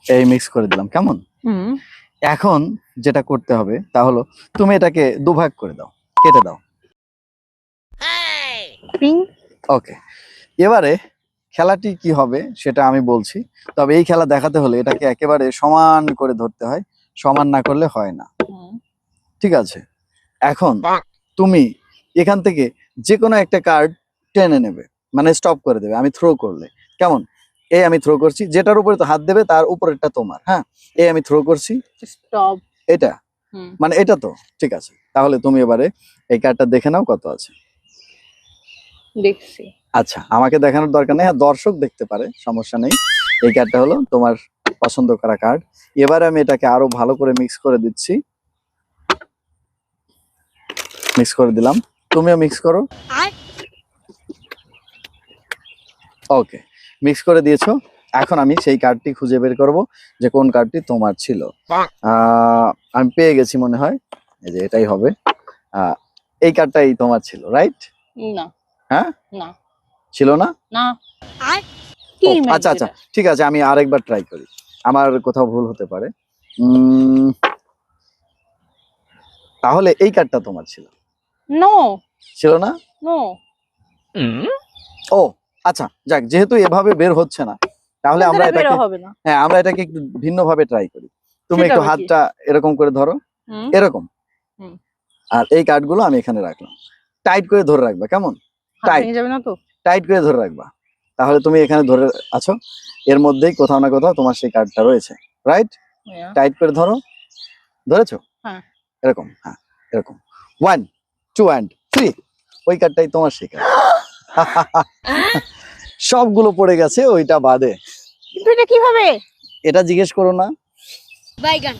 এই মিক্স করে দিলাম, কেমন? এখন যেটা করতে হবে তা হলো তুমি এটাকে দুভাগ করে দাও, কেটে দাও। ওকে, এবারে খেলাটি কি হবে সেটা আমি বলছি, তবে এই খেলা দেখাতে হলে এটাকে একেবারে সমান করে ধরতে হয়, সমান না করলে হয় না। ঠিক আছে, এখন তুমি এখান থেকে যে কোনো একটা কার্ড টেনে নেবে, মানে স্টপ করে দেবে আমি থ্রো করলে, কেমন? এই আমি থ্রো করছি, যেটার উপরে তো হাত দেবে তার উপরেরটা তোমার। হ্যাঁ, এই আমি থ্রো করছি, স্টপ। এটা মানে এটা তো ঠিক আছে। তাহলে তুমি এবারে এই কার্ডটা দেখে নাও কত আছে। দেখছি। আচ্ছা, আমাকে দেখানোর দরকার নেই, দর্শক দেখতে পারে, সমস্যা নেই। এই কার্ডটা হলো তোমার পছন্দ করা কার্ড। এবারে আমি এটাকে আরো ভালো করে মিক্স করে দিচ্ছি, মিক্স করে দিলাম, তুমিও মিক্স করো। ওকে, মিক্স করে দিয়েছো। এখন আমি সেই কার্ডটি খুঁজে বের করব যে কোন কার্ডটি তোমার ছিল। আমি পেয়ে গেছি মনে হয়, এই যে এটাই হবে। এই কার্ডটাই তোমার ছিল, রাইট? না। হ্যাঁ, না ছিল না। না। আচ্ছা আচ্ছা, ঠিক আছে, আমি আরেকবার ট্রাই করি, আমার কোথাও ভুল হতে পারে। তাহলে এই কার্ডটা তোমার ছিল? নো। ছিল না? নো। ও আচ্ছা, যাক, যেহেতু এভাবে বের হচ্ছে না তাহলে আমরা এটাকে, হ্যাঁ আমরা এটাকে একটু ভিন্ন ভাবে ট্রাই করি। তুমি একটু হাতটা এরকম করে ধরো, এরকম, আর এই কার্ডগুলো আমি এখানে রাখলাম, টাইট করে ধরে রাখবা, কেমন? টাইট করে ধরে রাখবা, তাহলে তুমি এখানে ধরে আছো, এর মধ্যেই কোথাও না কোথাও তোমার সেই কার্ডটা রয়েছে, রাইট? টাইট করে ধরো, ধরেছো? হ্যাঁ, এরকম, হ্যাঁ এরকম, 1 2 and 3, ওই কার্ডটাই তোমার সেই কার্ড। সবগুলো পড়ে গেছে ওইটা বাদে। কিন্তু এটা কিভাবে? এটা জিজ্ঞেস করো না। বাইগান।